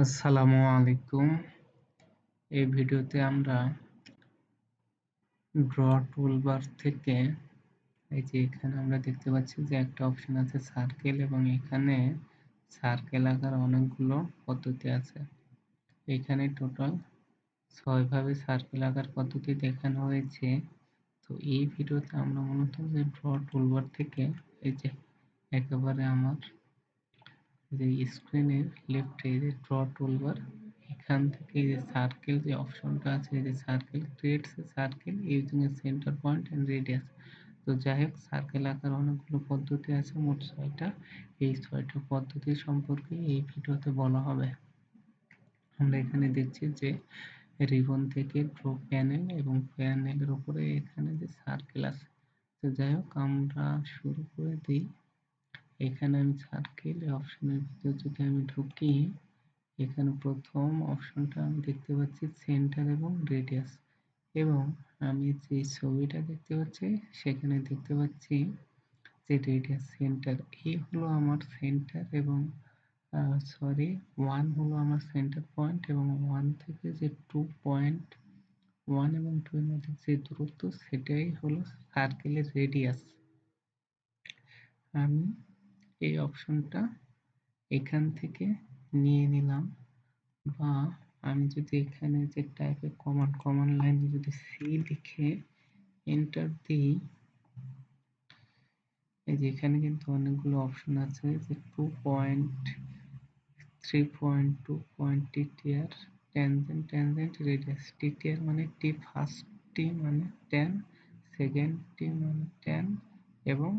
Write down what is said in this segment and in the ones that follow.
আসসালামু আলাইকুম। এই ভিডিওতে আমরা ড্র টুলবার থেকে এই যে এখানে আমরা দেখতে পাচ্ছি যে একটা অপশন আছে সার্কেল, এবং এখানে সার্কেল আঁকার অনেকগুলো পদ্ধতি আছে। এখানে টোটাল 6 ভাবে সার্কেল আঁকার পদ্ধতি দেখানো হয়েছে। তো এই ভিডিওতে আমরা মূলত যে ড্র টুলবার থেকে এই যে একেবারে আমার যে স্ক্রিনের লেফটে যে ড্র টুলবার, এখান থেকে এই যে সার্কেল যে অপশনটা আছে, এই যে circle creates a circle using a centre point and radius. তো যাই হোক, সার্কেল আঁকার অনেকগুলো পদ্ধতি আছে, মোট 6টা। এই 6টা পদ্ধতি সম্পর্কে এই ভিডিওতে বলা হবে। আমরা এখানে দেখছি যে রিবন থেকে ড্র প্যানেল, এবং প্যানেলের উপরে এখানে যে সার্কেল আছে। তো যাই হোক, আমরা শুরু করে দিই। এখানে আমি সার্কেল অপশনের ভিতরে যদি আমি ঢুকি, এখানে প্রথম অপশনটা আমি দেখতে পাচ্ছি সেন্টার এবং রেডিয়াস, এবং আমি যে ছবিটা দেখতে পাচ্ছি সেখানে দেখতে পাচ্ছি যে রেডিয়াস সেন্টার। এই হলো আমার সেন্টার, এবং সরি 1 হলো আমার সেন্টার পয়েন্ট, এবং 1 থেকে যে 2.1 এবং 2 এর মধ্যে যে দূরত্ব, সেটাই হলো সার্কেলের রেডিয়াস। আমি এই অপশনটা এখান থেকে নিয়ে নিলাম, বা আমি যদি এখানে যে টাইপের কমান্ড লাইনে যদি সি লিখে এন্টার দিই, এই যে এখানে কিন্তু অনেকগুলো অপশন আছে, যে 2.3.2 টিটিআর ট্যানজেন্ট রেডিয়াস। টিটিআর মানে টি ফার্স্ট, টি মানে 10, সেকেন্ড টি মানে 10, এবং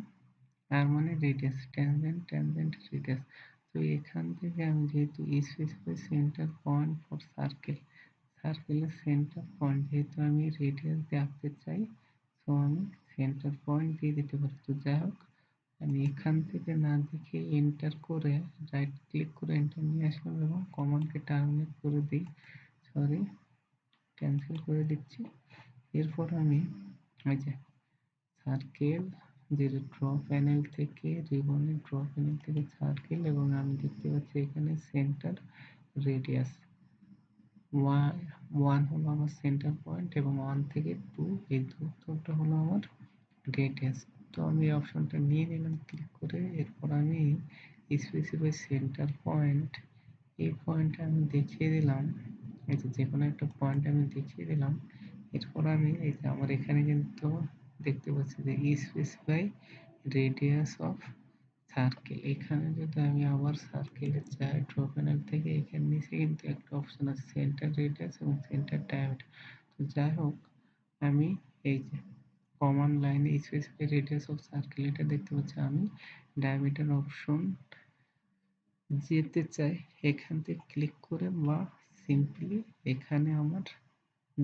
আর মানে রেডিয়াস, ট্যানজেন্ট রেডিয়াস। তো এখান থেকে আমি যেহেতু স্পেসিফাই সেন্টার পয়েন্ট ফর সার্কেলের সেন্টার পয়েন্ট যেহেতু আমি রেডিয়াস দিয়ে আঁকতে চাই, তো আমি সেন্টার পয়েন্ট দিয়ে দিতে পারি। তো যাই হোক, আমি এখান থেকে না দেখে এন্টার করে রাইট ক্লিক করে এন্টার নিয়ে আসলাম, এবং কমান্ডকে টার্মিনেট করে দিই, সরি ক্যান্সেল করে দিচ্ছি। এরপর আমি ওই যে সার্কেল যে ড্র প্যানেল থেকে, রিবনের ড্র প্যানেল থেকে সার্কেল, এবং আমি দেখতে পাচ্ছি এখানে সেন্টার রেডিয়াস 1 হলো আমার সেন্টার পয়েন্ট, এবং 1 থেকে 2 এই দূরত্বটা হলো আমার রেডিয়াস। তো আমি এই অপশনটা নিয়ে নিলাম ক্লিক করে। এরপর আমি স্পেসিফাই সেন্টার পয়েন্ট, এই পয়েন্টটা আমি দেখিয়ে দিলাম, এই যে কোনো একটা পয়েন্ট আমি দেখিয়ে দিলাম। এরপর আমি এই যে আমার এখানে কিন্তু দেখতে পাচ্ছি যে স্পেসিফাই রেডিয়াস অফ সার্কেল। এখানে যদি আমি আবার সার্কেলে যাই ড্র প্যানেল থেকে, এখানে নিচে কিন্তু একটা অপশন আছে সেন্টার রেডিয়াস এবং সেন্টার ডায়ামিটার। তো যাই হোক, আমি এই যে কমান্ড লাইনে স্পেসিফাই রেডিয়াস অফ সার্কেল এটা দেখতে পাচ্ছি, আমি ডায়ামিটার অপশন যেতে চাই এখান থেকে ক্লিক করে, বা সিম্পলি এখানে আমার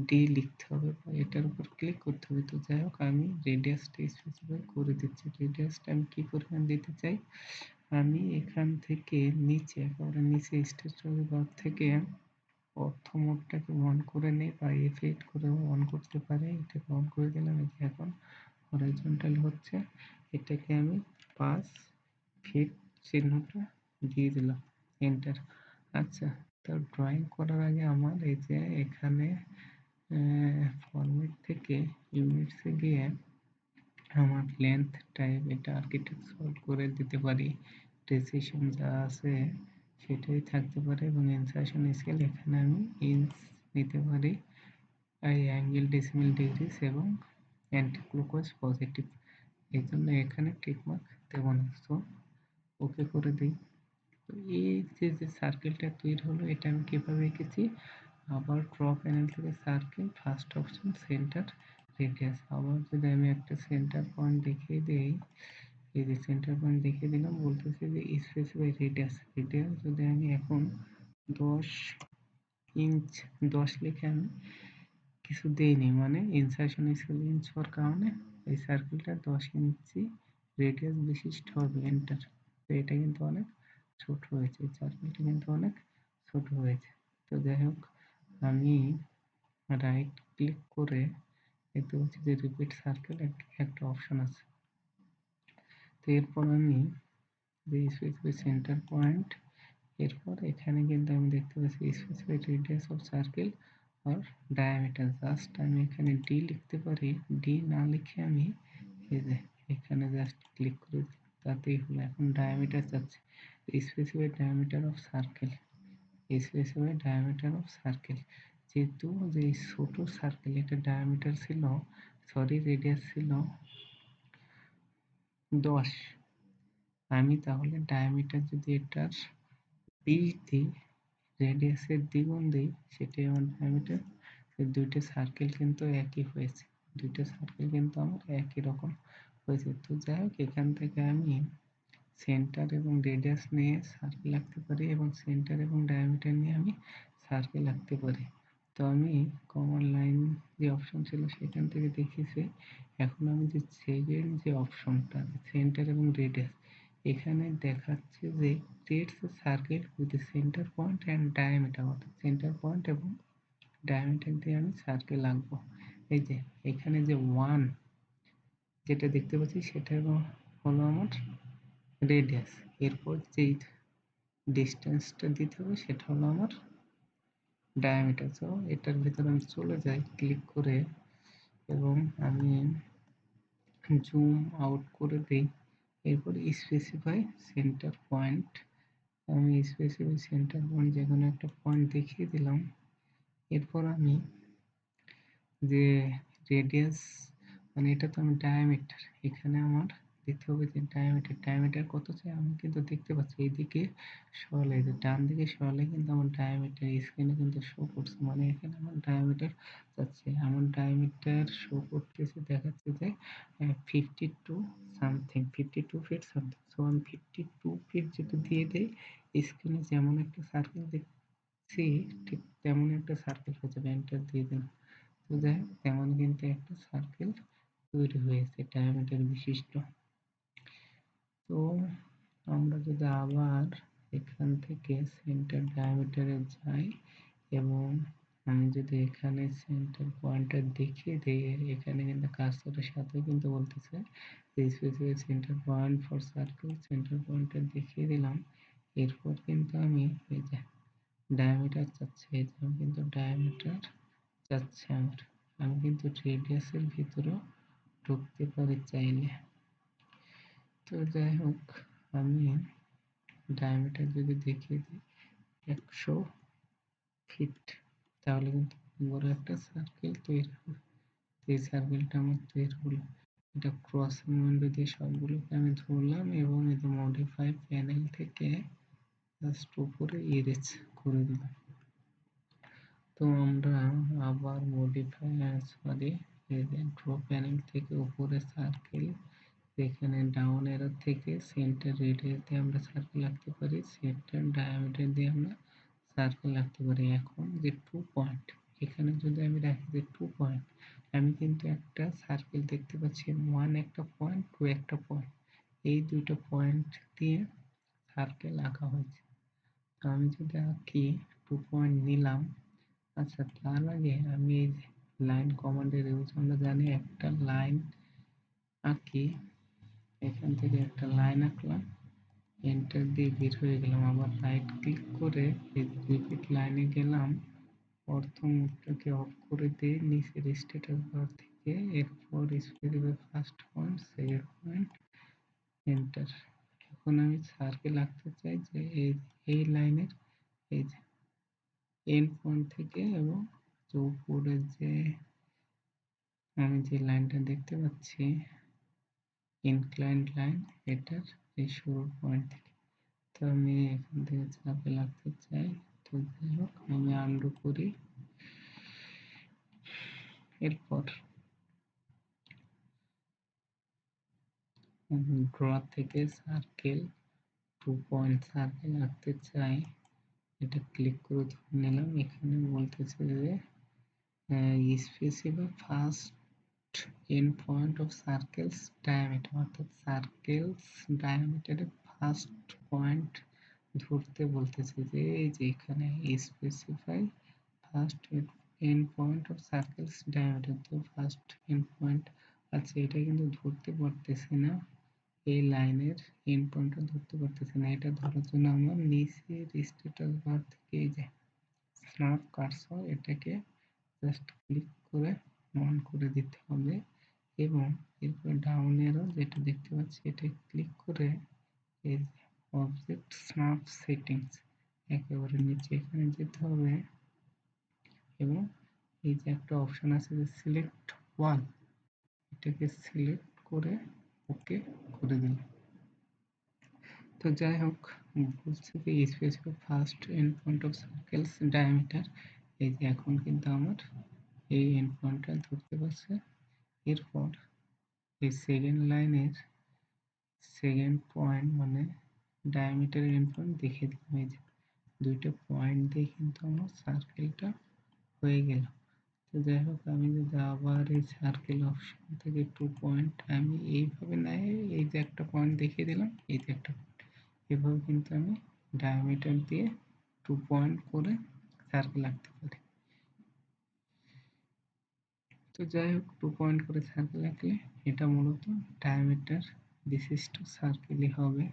ডি লিখতে হবে, বা এটার উপর ক্লিক করতে হবে। তো যাই হোক, আমি রেডিয়াসটা স্পেসিফাই করে দিচ্ছি। রেডিয়াসটা আমি কি পরিমাণ দিতে চাই, আমি এখান থেকে নিচে একেবারে নিচে স্ট্যাটাস বার থেকে অর্থ মোডটাকে অন করে নেই, বা এফ8 করে অন করতে পারে। এটাকে অন করে দিলাম, এই যে এখন হরাইজন্টাল হচ্ছে। এটাকে আমি 5 ফিট চিহ্নটা দিয়ে দিলাম, এন্টার। আচ্ছা, তো ড্রয়িং করার আগে আমার এই যে এখানে ফরম্যাট থেকে ইউনিটসে গিয়ে আমার লেন্থ টাইপ এটা আর্কিটেকচার করে দিতে পারি। প্রেসিশন যা আছে সেটাই থাকতে পারে, এবং ইনসার্শন স্কেল এখানে আমি ইঞ্চ নিতে পারি, এই অ্যাঙ্গেল ডেসিমেল ডিগ্রিস, এবং অ্যান্টি ক্লকওয়াইজ পজিটিভ। এই জন্য এখানে টিকমার্ক দেবো না, সো ওকে করে দিই। তো এই যে সার্কেলটা তৈরি হলো, এটা আমি কীভাবে এঁকেছি, আবার ড্র প্যানেল থেকে circle, first option centre radius. আবার যদি আমি একটা সেন্টার পয়েন্ট দেখিয়ে দিই, এই যে সেন্টার পয়েন্ট দেখিয়ে দিলাম, বলতেছে যে স্পেসিফাই রেডিয়াস। যদি আমি এখন 10 ইঞ্চ 10 লিখে আমি কিছু দেইনি, মানে ইনসার্শন স্কেল ইঞ্চ হওয়ার কারণে এই সার্কেলটা 10 ইঞ্চি রেডিয়াস বিশিষ্ট হবে, এন্টার। তো এটা কিন্তু অনেক ছোট হয়েছে, এই সার্কেলটা কিন্তু অনেক ছোট হয়েছে। তো যাই হোক, আমি রাইট ক্লিক করে দেখতে পাচ্ছি যে রিপিট সার্কেল একটা অপশন আছে। তো এরপর আমি স্পেসিফাই সেন্টার পয়েন্ট, এরপর এখানে কিন্তু আমি দেখতে পাচ্ছি স্পেসিফাইড রেডিয়াস অফ সার্কেল আর ডায়ামিটার। জাস্ট আমি এখানে ডি লিখতে পারি, ডি না লিখে আমি এই যে এখানে জাস্ট ক্লিক করে দিই, তাতেই হলো। এখন ডায়ামিটার চাচ্ছে, specified diameter of circle, specified diameter of circle. যেহেতু যে ছোট সার্কেল এটা ডায়ামিটার ছিল, সরি রেডিয়াস ছিল 10, আমি তাহলে ডায়ামিটার যদি এটার 20 দিই, রেডিয়াসের দ্বিগুণ দিই, সেটাই আমার ডায়ামিটার। দুইটা সার্কেল কিন্তু একই হয়েছে, দুইটা সার্কেল কিন্তু আমার একই রকম হয়েছে। তো যাই হোক, এখান থেকে আমি সেন্টার এবং রেডিয়াস নিয়ে সার্কেল আঁকতে পারি এবং সেন্টার এবং ডায়ামিটার নিয়ে আমি সার্কেল আঁকতে পারি। তো আমি কমন লাইন যে অপশন ছিল সেখান থেকে দেখিয়েছি। এখন আমি যে সেকেন্ড যে অপশনটা সেন্টার এবং রেডিয়াস, এখানে দেখাচ্ছে যে creates a circle with centre point and diameter, অর্থাৎ সেন্টার পয়েন্ট এবং ডায়ামিটার দিয়ে আমি সার্কেল আঁকবো। এই যে এখানে যে 1 যেটা দেখতে পাচ্ছি সেটা হলো আমার রেডিয়াস। এরপর যেই ডিস্টেন্সটা দিতে হবে সেটা হলো আমার ডায়ামিটার। তো এটার ভিতরে আমি চলে যাই ক্লিক করে এবং আমি জুম আউট করে দিই। এরপর স্পেসিফাই সেন্টার পয়েন্ট, আমি স্পেসিফাই সেন্টার পয়েন্ট যে কোনো একটা পয়েন্ট দেখিয়ে দিলাম। এরপর আমি যে রেডিয়াস, মানে এটা তো আমি ডায়ামিটার, এখানে আমার দিতে হবে যে ডায়ামিটার কত চাই। আমি কিন্তু দেখতে পাচ্ছি এইদিকে সরলে, যে ডান দিকে সরলে কিন্তু আমার ডায়ামিটার স্ক্রিনে কিন্তু শো করছে, মানে এখানে আমার ডায়ামিটার যাচ্ছে, আমার ডায়ামিটার শো করতেছে, দেখাচ্ছে যে 52 সামথিং, 52 ফিট সামথিং। সো আমি 52 ফিট যেটা দিয়ে দেই, স্ক্রিনে যেমন একটা সার্কেল দেখছি ঠিক তেমন একটা সার্কেল হয়ে যাবে, এন্টার দিয়ে দিন। তো যাই হোক, তেমন কিন্তু একটা সার্কেল তৈরি হয়েছে ডায়ামিটার বিশিষ্ট। তো আমরা যদি আবার এখান থেকে সেন্টার ডায়ামিটারে যাই এবং আমি যদি এখানে সেন্টার পয়েন্টটা দেখিয়ে দিই, এখানে কিন্তু কার্সরের সাথে কিন্তু বলতেছে specific centre point for circle, centre পয়েন্টটা দেখিয়ে দিলাম। এরপর কিন্তু আমি এই যে ডায়ামিটার চাচ্ছে, এই যে আমি কিন্তু ডায়ামিটার চাচ্ছে আমার, আমি কিন্তু রেডিয়াসের ভিতরেও ঢুকতে পারি চাইলে। তো যাই হোক, আমি ডায়ামিটার যদি দেখিয়ে দিই 100 ফিট, তাহলে কিন্তু বড় একটা সার্কেল তৈরি হবে। এই সার্কেলটা আমার তৈরি হলো। এটা ক্রসিং উইন্ডো দিয়ে সবগুলোকে আমি ধরলাম এবং এই যে মডিফাই প্যানেল থেকে জাস্ট উপরে ইরেজ করে দিলাম। তো আমরা আবার মডিফাই সরি এই যে ড্র প্যানেল থেকে উপরে সার্কেল, এখানে ডাউন এরো থেকে সেন্টার রেডিয়াস দিয়ে আমরা সার্কেল আঁকতে পারি, সেন্টার ডায়ামিটার দিয়ে আমরা সার্কেল আঁকতে পারি। এখন যে 2 পয়েন্ট, এখানে যদি আমি রাখি যে 2 পয়েন্ট, আমি কিন্তু একটা সার্কেল দেখতে পাচ্ছি, 1 একটা পয়েন্ট, 2 একটা পয়েন্ট, এই দুইটা পয়েন্ট দিয়ে সার্কেল আঁকা হয়েছে। তো আমি যদি আঁকি 2 পয়েন্ট নিলাম। আচ্ছা, তার আগে আমি এই লাইন কমান্ডের ইউজ আমরা জানি, একটা লাইন আঁকি, এখান থেকে একটা লাইন আঁকলাম, এন্টার দিয়ে বের হয়ে গেলাম, আবার রাইট ক্লিক করে রিপিট লাইনে গেলাম, অর্থমুদ্রাকে অফ করে দিয়ে নিচের স্ট্যাটাস বার থেকে এরপর specify first point, second point, enter. এখন আমি সার্কেল আঁকতে চাই যে এই লাইনের এই যে এন্ড পয়েন্ট থেকে এবং উপরে যে আমি যে লাইনটা দেখতে পাচ্ছি ইনক্লাইন্ড লাইন, এটার এই শুরুর পয়েন্ট থেকে। তো আমি এখান থেকে সার্কেল আঁকতে চাই। তো যাই হোক, আমি আনডু করি। এরপর ড্র থেকে সার্কেল 2 পয়েন্ট সার্কেল আঁকতে চাই, এটা ক্লিক করে ধরে নিলাম। এখানে বলতেছে যে specify first end point of circles diameter, অর্থাৎ সার্কেলস ডায়ামিটারের ফার্স্ট পয়েন্ট ধরতে বলতেছে, যে এই যে এখানে specify first end point of circles diameter. তো ফার্স্ট এন্ড পয়েন্ট, আচ্ছা এটা কিন্তু ধরতে পারতেছি না, এই লাইনের এন্ড পয়েন্টটা ধরতে পারতেছি না। এটা ধরার জন্য আমার নিচের স্ট্যাটাস বার থেকে এই যে স্ন্যাপ কার্সর এটাকে জাস্ট ক্লিক করে অন করে দিতে হবে এবং এরপর ডাউন এরো যেটা দেখতে পাচ্ছি এটা ক্লিক করে এই অবজেক্ট স্ন্যাপ সেটিংস একেবারে নিচে এখানে যেতে হবে এবং এই যে একটা অপশন আছে যে সিলেক্ট ওয়াল, এটাকে সিলেক্ট করে ওকে করে দিন। তো যাই হোক, বলছে যে specify first end point of circles diameter. এই যে এখন কিন্তু আমার এই এন্ড পয়েন্টটা ধরতে পারছে। এরপর এই সেকেন্ড লাইনের সেকেন্ড পয়েন্ট মানে ডায়ামিটার এন্ড পয়েন্ট দেখিয়ে দিলাম। এই যে দুইটা পয়েন্ট দিয়ে কিন্তু আমার সার্কেলটা হয়ে গেল। তো যাই হোক, আমি যদি আবার এই সার্কেল অপশন থেকে 2 পয়েন্ট আমি এইভাবে নাই, এই যে একটা পয়েন্ট দেখিয়ে দিলাম, এই যে একটা এভাবে কিন্তু আমি ডায়ামিটার দিয়ে 2 পয়েন্ট করে সার্কেল আঁকতে পারি। তো যাই হোক, 2 পয়েন্ট করে সার্কেল আঁকলে এটা মূলত ডায়ামিটার বিশিষ্ট সার্কেলই হবে।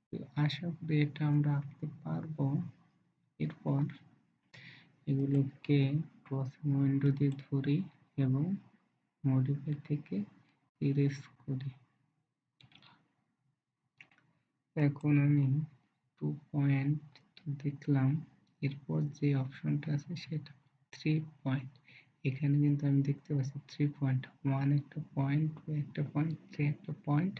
তো আশা করি এটা আমরা আঁকতে পারবো। এরপর এগুলোকে ক্রসিং উইন্ডো দিয়ে ধরি এবং মডিফাই থেকে ইরেজ করি। এখন আমি 2 পয়েন্ট দেখলাম। এরপর যে অপশনটা আছে সেটা 3 পয়েন্ট। এখানে কিন্তু আমি দেখতে পাচ্ছি 3 পয়েন্ট, 1 একটা পয়েন্ট, 2 একটা পয়েন্ট, 3 একটা পয়েন্ট।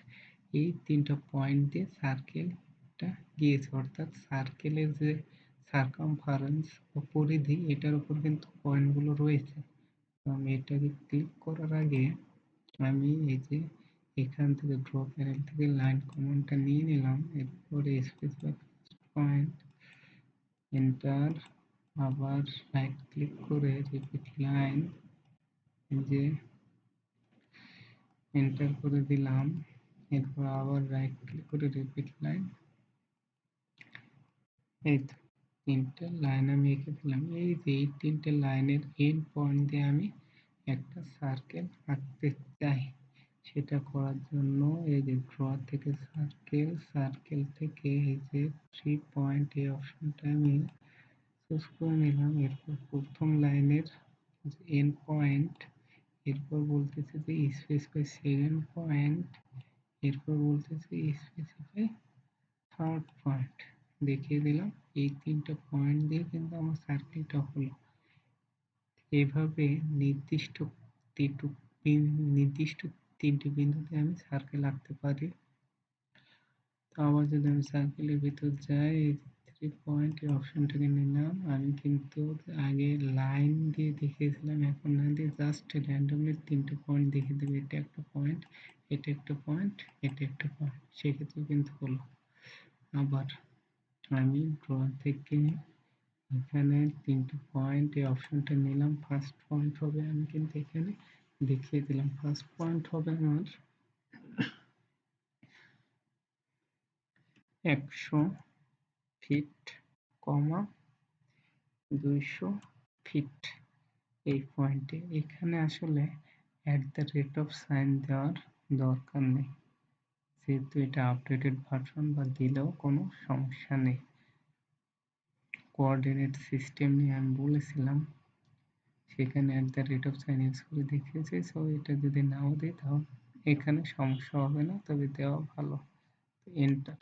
এই তিনটা পয়েন্ট দিয়ে সার্কেলটা গিয়েছে, অর্থাৎ সার্কেলের যে সার্কামফারেন্স বা পরিধি এটার উপর কিন্তু পয়েন্টগুলো রয়েছে। তো আমি এটাকে ক্লিক করার আগে আমি এই যে এখান থেকে ড্র প্যানেল থেকে লাইন কমান্ডটা নিয়ে নিলাম। এরপরে স্পেসিফাই পয়েন্ট এন্টার, আবার রাইট ক্লিক করে রিপিট লাইন, যে এন্টার করে দিলাম। এরপর আবার রাইট ক্লিক করে রিপিট লাইন। এই তো তিনটে লাইন আমি এঁকে দিলাম। এই যে এই তিনটে লাইনের এন্ড পয়েন্ট দিয়ে আমি একটা সার্কেল আঁকতে চাই। সেটা করার জন্য এই যে ড্র থেকে সার্কেল, সার্কেল থেকে এই যে 3 পয়েন্ট এই অপশনটা আমি চুজ করে নিলাম। এরপর প্রথম লাইনের যে এন্ড পয়েন্ট, এরপর বলতেছে যে স্পেসিফাই সেকেন্ড পয়েন্ট, এরপর বলতেছে স্পেসিফাই থার্ড পয়েন্ট দেখিয়ে দিলাম। এই তিনটা পয়েন্ট দিয়ে কিন্তু আমার সার্কেলটা হলো। এইভাবে নির্দিষ্ট নির্দিষ্ট তিনটি বিন্দুতে আমি সার্কেল আঁকতে পারি। তো আবার যদি আমি সার্কেলের ভিতর যাই, 3 পয়েন্ট এই অপশনটাকে নিলাম। আমি কিন্তু আগে লাইন দিয়ে দেখিয়েছিলাম, এখন না দিয়ে জাস্ট র্যান্ডমলি তিনটে পয়েন্ট দেখিয়ে দেবে। এটা একটা পয়েন্ট, এটা একটা পয়েন্ট, এটা একটা পয়েন্ট, সেক্ষেত্রে কিন্তু হলো। আবার আমি ড্র থেকে এখানে তিনটে পয়েন্ট এই অপশনটা নিলাম। ফার্স্ট পয়েন্ট হবে, আমি কিন্তু এখানে দেখিয়ে দিলাম, ফার্স্ট পয়েন্ট হবে আমার 100 ফিট, 200 ফিট। এই পয়েন্টে এখানে আসলে @সাইন দেওয়ার দরকার নেই, যেহেতু এটা আপডেটেড ভার্সন, বা দিলেও কোনো সমস্যা নেই। কোঅর্ডিনেট সিস্টেম নিয়ে আমি বলেছিলাম, সেখানে সাইন ইউজ করে দেখিয়েছি। সো এটা যদি নাও দিই তাহলে এখানে সমস্যা হবে না, তবে দেওয়া ভালো। এন্টার,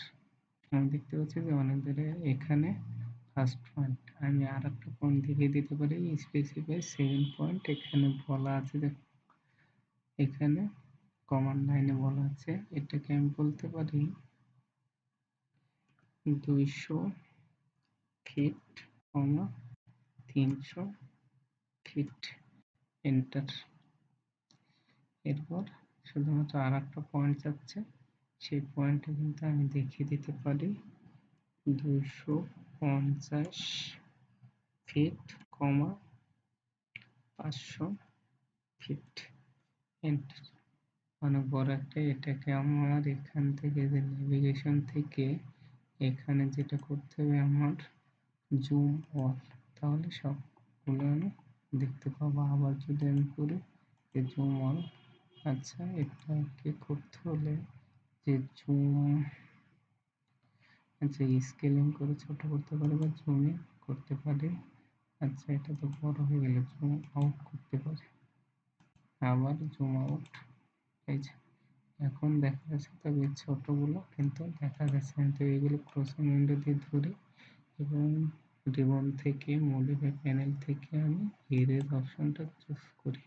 আমি দেখতে পাচ্ছি যে অনেক দূরে এখানে ফার্স্ট পয়েন্ট। আমি আর একটা পয়েন্ট দেখিয়ে দিতে পারি, স্পেসিফাই সেকেন্ড পয়েন্ট। এখানে বলা আছে যে এখানে কমান্ড লাইনে বলা আছে, এটাকে আমি বলতে পারি 200 ফিট, 300 ফিট। এন্টার। এরপর শুধুমাত্র আর একটা পয়েন্ট যাচ্ছে, সেই পয়েন্টে কিন্তু আমি দেখিয়ে দিতে পারি 250 ফিট, 500 ফিট। এন্টার। অনেক বড় একটা, এটাকে আমার এখান থেকে যে নেভিগেশন থেকে এখানে যেটা করতে হবে আমার জুম অল, তাহলে সবগুলো আমি দেখতে পাবো। আবার যদি আমি করি জুম অল, আচ্ছা এটাকে করতে হলে যে জুম, আচ্ছা স্কেলিং করে ছোট করতে পারে বা জুমে করতে পারে। আচ্ছা এটা তো বড় হয়ে গেল, জুম আউট করতে পারে, আবার জুম আউট। এই যে এখন দেখা যাচ্ছে, তবে ছোটগুলো কিন্তু দেখা যাচ্ছে না। তো এগুলো ক্রসিং উইন্ডো দিয়ে ধরে এবং রিবন থেকে মডিফাই প্যানেল থেকে আমি এরেজ অপশনটা চুজ করি।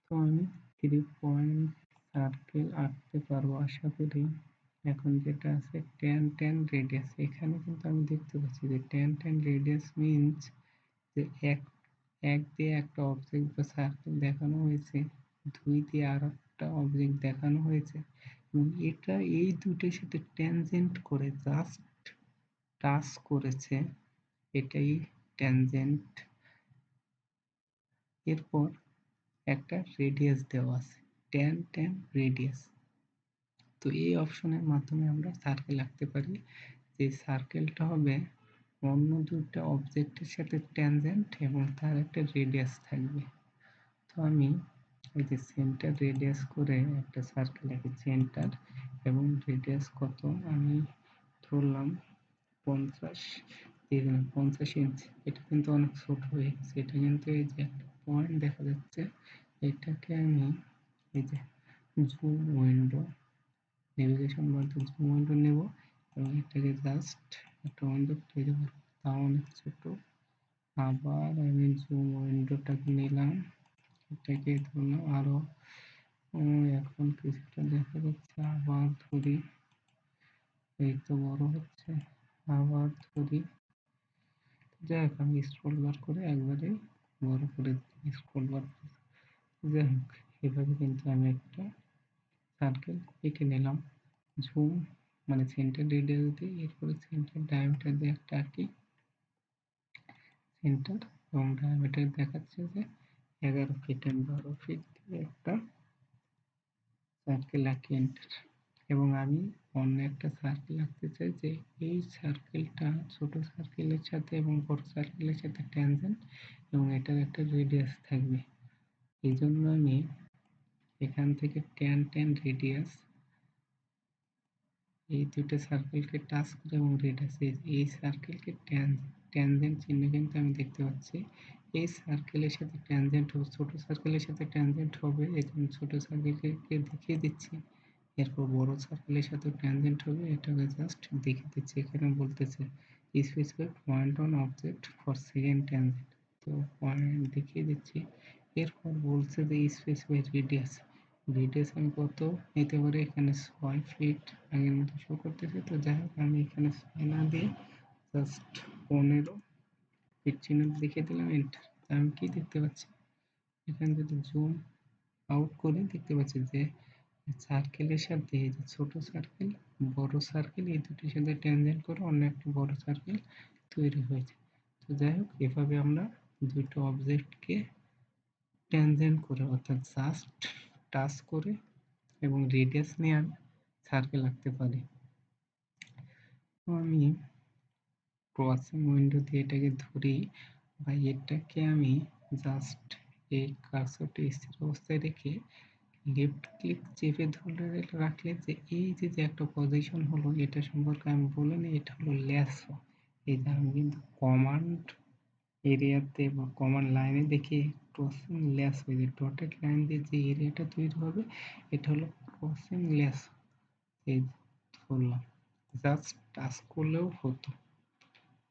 তো আমি 3 পয়েন্ট সার্কেল আঁকতে পারবো আশা করি। এখন যেটা আছে tan রেডিয়াস, এখানে কিন্তু আমি দেখতে পাচ্ছি যে tan রেডিয়াস মিনস যে এক দিয়ে একটা অবজেক্ট বা সার্কেল দেখানো হয়েছে, 2 দিয়ে আর একটা অবজেক্ট দেখানো হয়েছে এবং এটা এই দুটোর সাথে ট্যানজেন্ট করে জাস্ট টাচ করেছে, এটাই ট্যানজেন্ট। এরপর একটা রেডিয়াস দেওয়া আছে, tan রেডিয়াস। তো এই অপশনের মাধ্যমে আমরা সার্কেল আঁকতে পারি, যে সার্কেলটা হবে অন্য দুটো অবজেক্টের সাথে ট্যানজেন্ট এবং তার একটা রেডিয়াস থাকবে। তো আমি এই যে সেন্টার রেডিয়াস করে একটা সার্কেল আঁকি, সেন্টার এবং রেডিয়াস কত আমি ধরলাম 50, দিয়ে দিলাম 50 ইঞ্চি। এটা কিন্তু অনেক ছোট হয়ে গেছে, এটা কিন্তু এই যে একটা পয়েন্ট দেখা যাচ্ছে, এটাকে আমি এই যে জুম উইন্ডো, নেভিগেশন বলতে জুম উইন্ডো নেব এবং এটাকে জাস্ট একটা উইন্ডো তৈরি করব, তাও অনেক ছোট। আবার আমি জুম উইন্ডোটাকে নিলাম, এটাকে ধরলাম আরো, এখন কিছুটা দেখা যাচ্ছে, আবার ধরি, এই তো বড় হচ্ছে, আবার ধরি। যাই হোক আমি স্ক্রল বার করে একবারে বড় করে স্ক্রল বার, যাই হোক এভাবে কিন্তু আমি একটা সার্কেল এঁকে নিলাম। ঝুম মানে সেন্টার রেডিয়াস দিয়ে, এরপরে সেন্টার ডায়ামিটার দিয়ে একটা আঁকি, সেন্টার এবং ডায়ামিটার দেখাচ্ছে যে 11 ফিট এন্ড 12 ফিট দিয়ে একটা সার্কেল আঁকি, এন্টার। এবং আমি অন্য একটা সার্কেল আঁকতে চাই যে এই সার্কেলটা ছোট সার্কেলের সাথে এবং বড় সার্কেলের সাথে ট্যানজেন্ট এবং এটার একটা রেডিয়াস থাকবে। এই জন্য আমি এখান থেকে tan রেডিয়াস এই দুটো সার্কেলকে টাচ করে এবং রেডিয়াস এই সার্কেলকে ট্যানজেন্ট চিহ্ন কিন্তু আমি দেখতে পাচ্ছি। এই সার্কেলের সাথে ট্যানজেন্ট হবে, ছোট সার্কেলের সাথে ট্যানজেন্ট হবে, এই জন্য ছোট সার্কেলকে দেখিয়ে দিচ্ছি। এরপর বড় সার্কেলের সাথে ট্যানজেন্ট হবে, এটাকে জাস্ট দেখিয়ে দিচ্ছি। এখানে বলতেছে specify point on object for second tangent, তো পয়েন্ট দেখিয়ে দিচ্ছি। এরপর বলছে যে স্পেসিফাই রেডিয়াস, রেডিয়াস আমি কত নিতে পারি, এখানে 6 ফিট আগের মতো শো করতেছে। তো যাই হোক আমি এখানে 6 না দিয়ে জাস্ট 15 ফিট চিহ্ন দেখিয়ে দিলাম, এন্টার। আমি কি দেখতে পাচ্ছি, এখানে যদি জুম আউট করে দেখতে পাচ্ছি যে সার্কেলের সাথে এই যে ছোট সার্কেল বড় সার্কেল এই দুটির সাথে ট্যানজেন্ট করে অন্য একটা বড় সার্কেল তৈরি হয়েছে। তো যাই হোক এভাবে আমরা দুটো অবজেক্টকে ট্যানজেন্ট করে অর্থাৎ জাস্ট টাচ করে এবং রেডিয়াস নিয়ে আমি সার্কেল আঁকতে পারি। তো আমি ক্রসিং উইন্ডো দিয়ে এটাকে ধরি বা এটাকে আমি জাস্ট এই কার্সরটি স্থির অবস্থায় রেখে লেফট ক্লিক চেপে ধরে রাখলে যে এই যে একটা পজিশন হলো, এটা সম্পর্কে আমি বলে নিই, এটা হলো ল্যাসো। এই যে আমি কিন্তু কমান্ড এরিয়াতে বা কমান্ড লাইনে দেখি ক্রসিং ল্যাস হয়ে যায়, ডটেড লাইন দিয়ে যে এরিয়াটা তৈরি হবে এটা হলো ক্রসিং ল্যাস। এই ধরলাম, জাস্ট টাচ করলেও হতো।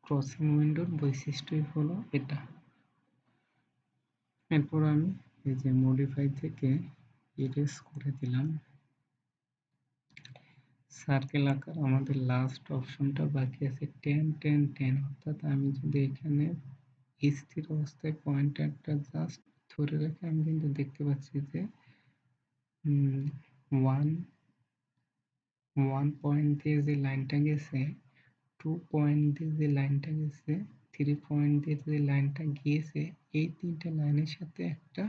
ক্রসিং উইন্ডোর বৈশিষ্ট্যই হলো এটা। এরপর আমি এই যে মডিফাই থেকে ইরেজ করে দিলাম। সার্কেল আকার আমাদের লাস্ট অপশনটা বাকি আছে tan, অর্থাৎ আমি যদি এখানে স্থির অবস্থায় পয়েন্টারটা জাস্ট ধরে রেখে আমি কিন্তু দেখতে পাচ্ছি যে ওয়ান পয়েন্ট দিয়ে যে লাইনটা গেছে, 2 পয়েন্ট দিয়ে যে লাইনটা গেছে, 3 পয়েন্ট দিয়ে যে লাইনটা গিয়েছে, এই তিনটে লাইনের সাথে একটা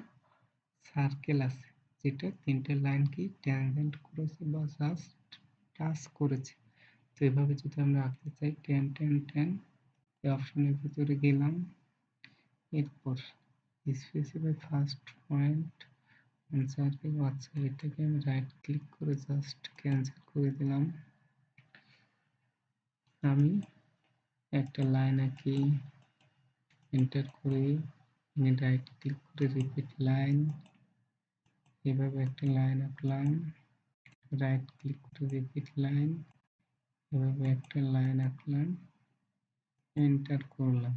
সার্কেল আছে যেটা তিনটে লাইনকে ট্যানজেন্ট করেছে বা জাস্ট টাচ করেছে। তো এভাবে যদি আমরা আঁকতে চাই tan, এই অপশনের ভিতরে গেলাম, এরপর স্পেসিফাই ফার্স্ট পয়েন্ট সার্কেল। আচ্ছা, এটাকে আমি রাইট ক্লিক করে জাস্ট ক্যান্সেল করে দিলাম। আমি একটা লাইন আঁকি, এন্টার করে আমি রাইট ক্লিক করে রিপিট লাইন, এভাবে একটা লাইন আঁকলাম, রাইট ক্লিক করে রিপিট লাইন, এভাবে একটা লাইন আঁকলাম, এন্টার করলাম।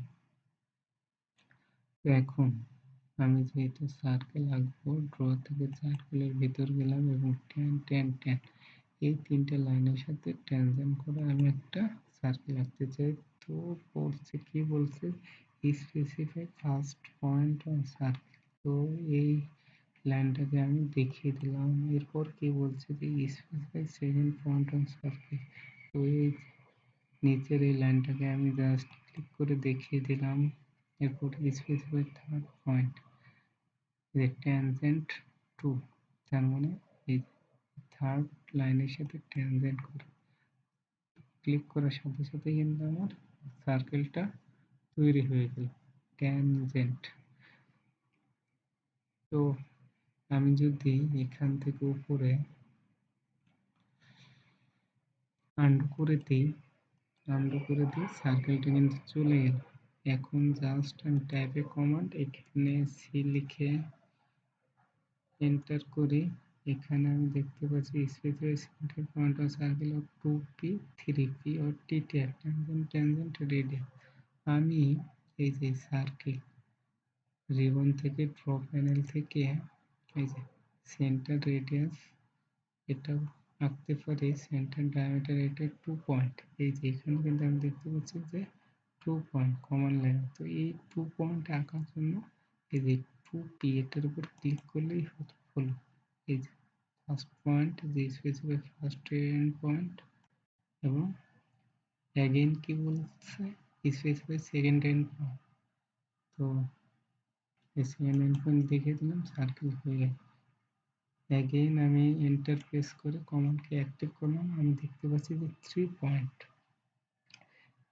এখন আমি যেহেতু সার্কেল আঁকবো, ড্র থেকে সার্কেলের ভিতর গেলাম এবং টেন টেন টেন এই তিনটে লাইনের সাথে ট্যানজেন্ট করে আমি একটা সার্কেল আঁকতে চাই। তো পড়ছে কি বলছে, specify first point on circle. তো এই লাইনটাকে আমি দেখিয়ে দিলাম। এরপর কি বলছে যে specify second point on circle. তো এই নিচের এই লাইনটাকে আমি জাস্ট ক্লিক করে দেখিয়ে দিলাম। এরপর স্পেসিফাই থার্ড পয়েন্ট, যে ট্যানজেন্ট টু, তার মানে এই থার্ড লাইনের সাথে ট্যানজেন্ট করে ক্লিক করার সাথে সাথে কিন্তু আমার সার্কেলটা তৈরি হয়ে গেল, ট্যানজেন্ট। তো আমি যদি এখান থেকে উপরে আন্ডু করে দিই, সার্কেলটা কিন্তু চলে গেল। এখন জাস্ট আমি টাইপে কমান্ড, এখানে সি লিখে এন্টার করি। এখানে আমি দেখতে পাচ্ছি specify centre point of circle of 2p 3p or ttr tangent radius. আমি এই যে সার্কেল রিবন থেকে ড্র প্যানেল থেকে এই যে সেন্টার রেডিয়াস এটাও আঁকতে পারি। সেন্টার ডায়ামিটার এটা 2 পয়েন্ট, এই যে এখানে কিন্তু আমি দেখতে পাচ্ছি যে 2 পয়েন্ট কমন লাইন। তো এই 2 পয়েন্ট আঁকার জন্য এই যে 2p এটার উপর ক্লিক করলেই হলো। এই যে ফার্স্ট পয়েন্ট, যে স্পেসিফাই ফার্স্ট এন্ড পয়েন্ট, এবং অ্যাগেইন কি বলছে, স্পেসিফাই সেকেন্ড এন্ড পয়েন্ট। তো এই সেকেন্ড এন্ড পয়েন্ট দেখিয়ে দিলাম, সার্কেল হয়ে গেল। অ্যাগেইন আমি এন্টার প্রেস করে কমান্ডকে অ্যাক্টিভ করলাম। আমি দেখতে পাচ্ছি যে 3 পয়েন্ট,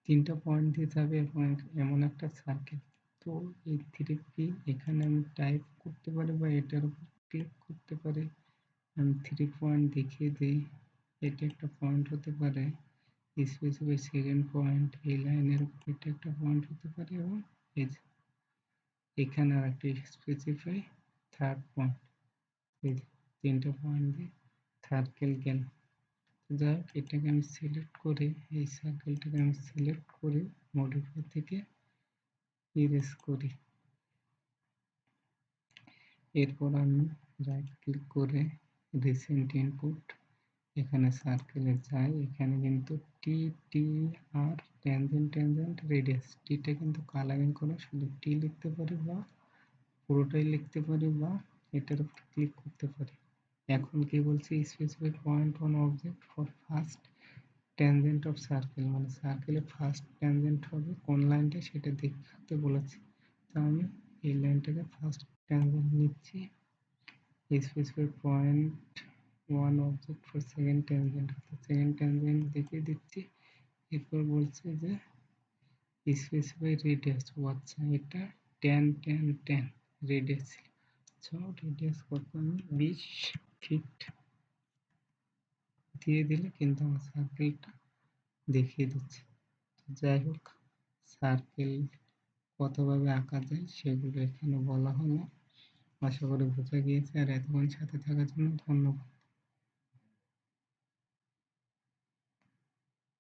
তিনটা পয়েন্ট দিতে হবে এবং এমন একটা সার্কেল। তো এই 3p এখানে আমি টাইপ করতে পারি বা এটার উপর ক্লিক করতে পারি। আমি 3 পয়েন্ট দেখিয়ে দিই, এটা একটা পয়েন্ট হতে পারে। স্পেসিফাই সেকেন্ড পয়েন্ট, এই লাইনের উপর এটা একটা পয়েন্ট হতে পারে, এবং এই যে এখানে আর একটা স্পেসিফাই থার্ড পয়েন্ট। এই যে তিনটা পয়েন্ট দিয়ে সার্কেল গেল। যাই হোক, এটাকে আমি সিলেক্ট করে, এই সার্কেলটাকে আমি সিলেক্ট করে মডিফাই থেকে ইরেজ করি। এরপর আমি রাইট ক্লিক করে রিসেন্ট ইনপুট, এখানে সার্কেলে যাই। এখানে কিন্তু টি টি আর ট্যানজেন্ট রেডিয়াস, টিটা কিন্তু কালারিং করে শুধু টি লিখতে পারি বা পুরোটাই লিখতে পারি বা এটার উপর ক্লিক করতে পারি। এখন কি বলছি, specify point on object for first tangent of circle, মানে সার্কেলে ফার্স্ট ট্যানজেন্ট হবে কোন লাইনটা সেটা দেখাতে বলেছি। তো আমি এই লাইনটাকে ফার্স্ট ট্যানজেন্ট নিচ্ছি। Specify point one object for second tangent, second tangent দেখিয়ে দিচ্ছি। এরপর বলছে যে স্পেসিফাই রেডিয়াস, আচ্ছা এটা 10 রেডিয়াস ছিল। সো রেডিয়াস কত, আমি 20 ফিট দিয়ে দিলে কিন্তু আমার সার্কেলটা দেখিয়ে দিচ্ছে। যাই হোক, সার্কেল কতভাবে আঁকা যায় সেগুলো এখানে বলা হলো। আশা করি বোঝা গিয়েছে। আর এতক্ষণ সাথে থাকার জন্য ধন্যবাদ।